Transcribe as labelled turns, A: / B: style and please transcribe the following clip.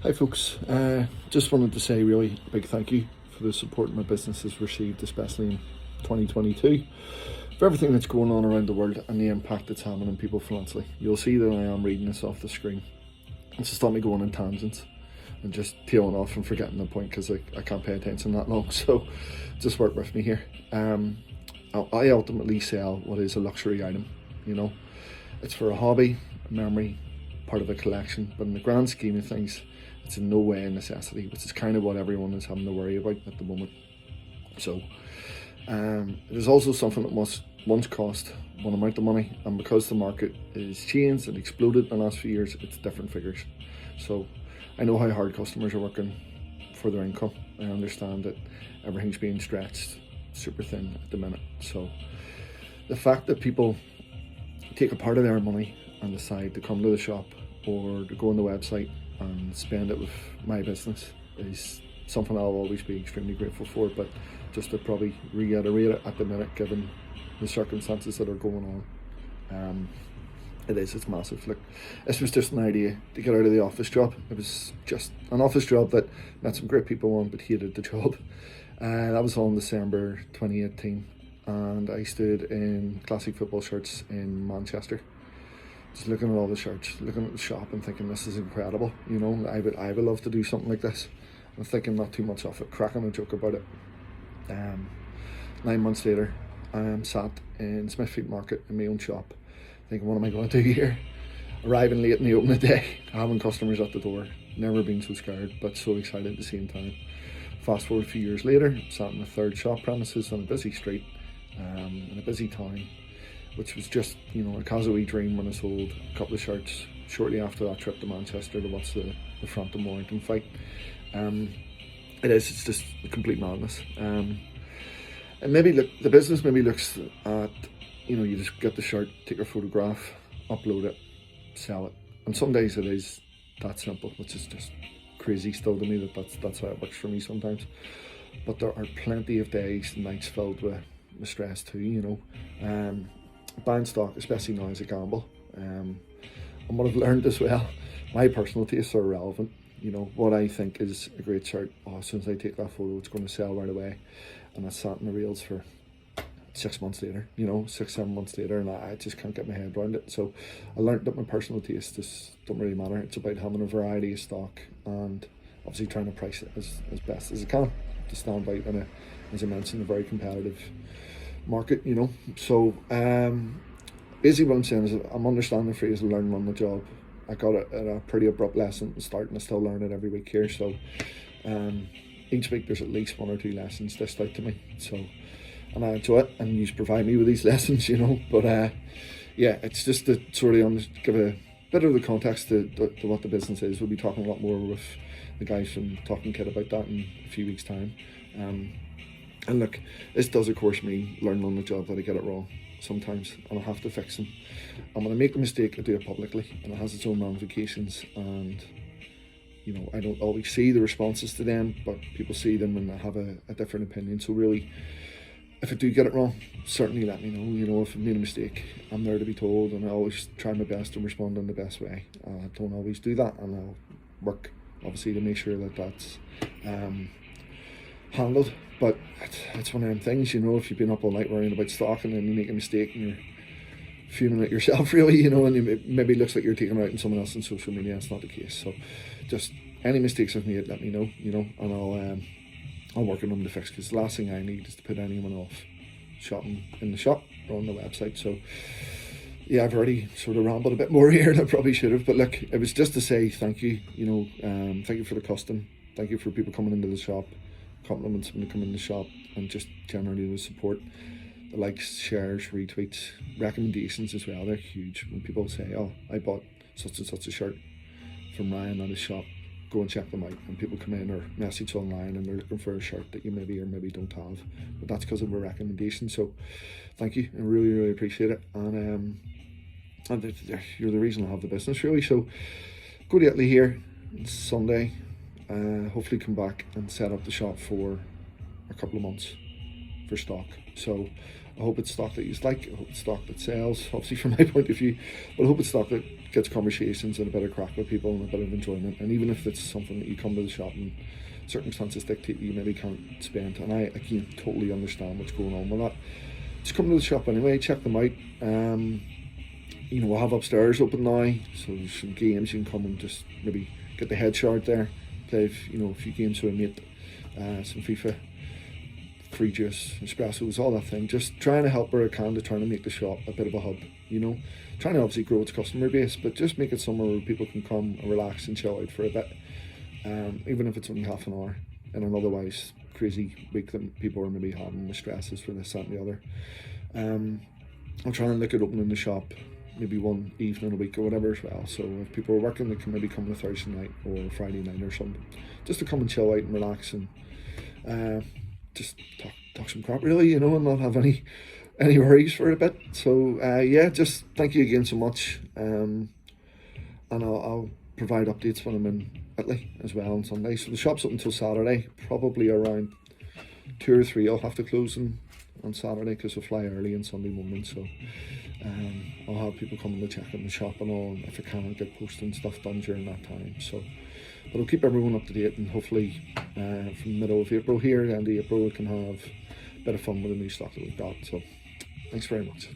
A: Hi folks, just wanted to say really big thank you for the support my business has received, especially in 2022, for everything that's going on around the world and the impact it's having on people financially. You'll see that I am reading this off the screen. It's to stop me going on tangents and just tailing off and forgetting the point, because I can't pay attention that long, so just work with me here. I ultimately sell what is a luxury item, It's for a hobby, a memory, part of a collection, but in the grand scheme of things, it's in no way a necessity, which is kind of what everyone is having to worry about at the moment. So it is also something that must once cost one amount of money, and because the market is changed and exploded in the last few years, it's different figures. So I know how hard customers are working for their income. I understand that everything's being stretched super thin at the minute. So the fact that people take a part of their money and decide to come to the shop or to go on the website and spend it with my business is something I'll always be extremely grateful for, but just to probably reiterate it at the minute, given the circumstances that are going on, it's massive. Look, this was just an idea to get out of the office job. It was just an office job that met some great people on, but hated the job. That was all in December 2018, and I stood in classic football shirts in Manchester, just looking at all the shirts, looking at the shop and thinking, this is incredible. I would love to do something like this. I'm thinking not too much of it, cracking a joke about it. 9 months later, I am sat in Smithfield Market in my own shop, thinking, what am I going to do here? Arriving late in the opening day, having customers at the door, never been so scared, but so excited at the same time. Fast forward a few years later, sat in the third shop premises on a busy street, in a busy town, which was just, a casual dream when I sold a couple of shirts shortly after that trip to Manchester to watch the Frampton-Warrington fight. It's just complete madness. And maybe the business maybe looks at, you just get the shirt, take a photograph, upload it, sell it. And some days it is that simple, which is just crazy still to me that's how it works for me sometimes. But there are plenty of days and nights filled with stress too, Buying stock, especially now, is a gamble. And what I've learned as well, my personal tastes are irrelevant. What I think is a great shirt, as soon as I take that photo, it's going to sell right away. And I sat in the reels for 6 months later, 6-7 months later, and I just can't get my head around it. So I learned that my personal tastes just don't really matter. It's about having a variety of stock and obviously trying to price it as best as I can to stand out in as I mentioned, a very competitive market, So basically what I'm saying is I'm understanding the phrase learn on the job. I got it at a pretty abrupt lesson at the start, and I still learn it every week here. So each week there's at least 1 or 2 lessons dished out to me. So, and I enjoy it, and you provide me with these lessons, But it's just to sort of give a bit of the context to what the business is. We'll be talking a lot more with the guys from Talking Kid about that in a few weeks' time. And look, this does of course mean learning on the job that I get it wrong sometimes, and I have to fix them. And when I make a mistake, I do it publicly, and it has its own ramifications. And I don't always see the responses to them, but people see them and I have a different opinion. So really, if I do get it wrong, certainly let me know. If I've made a mistake, I'm there to be told, and I always try my best to respond in the best way. I don't always do that, and I'll work obviously to make sure that that's handled. But it's one of them things, if you've been up all night worrying about stock and then you make a mistake and you're fuming at yourself really, and it maybe looks like you're taking it out on someone else on social media. It's not the case. So just any mistakes I've made, let me know, and I'll work on them to fix, because the last thing I need is to put anyone off shopping in the shop or on the website. So yeah, I've already sort of rambled a bit more here than I probably should have, but look, it was just to say thank you, thank you for the custom, thank you for people coming into the shop, compliments when they come in the shop, and just generally the support, the likes, shares, retweets, recommendations as well. They're huge. When people say, oh, I bought such and such a shirt from Ryan at his shop, go and check them out. And people come in or message online and they're looking for a shirt that you maybe or maybe don't have, but that's because of a recommendation. So thank you, I really appreciate it. And you're the reason I have the business really. So go to Italy here on Sunday, hopefully come back and set up the shop for a couple of months for stock. So I hope it's stock that you like. I hope it's stock that sells, obviously from my point of view. But I hope it's stock that gets conversations and a bit of crack with people and a bit of enjoyment. And even if it's something that you come to the shop and circumstances dictate you maybe can't spend, and I can totally understand what's going on with that. Just come to the shop anyway, check them out. You know, we'll have upstairs open now, so there's some games you can come and just maybe get the head shard there, play a few games with a mate, some FIFA, free juice, espressos, all that thing. Just trying to help where I can to try to make the shop a bit of a hub, you know. Trying to obviously grow its customer base, but just make it somewhere where people can come and relax and chill out for a bit. Even if it's only half an hour in an otherwise crazy week that people are maybe having, the stresses for this, that and the other. I'll try and look at opening the shop maybe one evening a week or whatever as well. So if people are working, they can maybe come on a Thursday night or Friday night or something, just to come and chill out and relax and just talk some crap really, you know, and not have any worries for a bit. So yeah, just thank you again so much, and I'll provide updates when I'm in Italy as well on Sunday. So the shop's up until Saturday, probably around 2 or 3 I'll have to close on Saturday because we'll fly early on Sunday morning. So I'll have people coming to check in the shop and all, and if I can I'll get posting stuff done during that time. So but I'll keep everyone up to date, and hopefully from the middle of April here, end of April, we can have a bit of fun with the new stock that we've got. So thanks very much.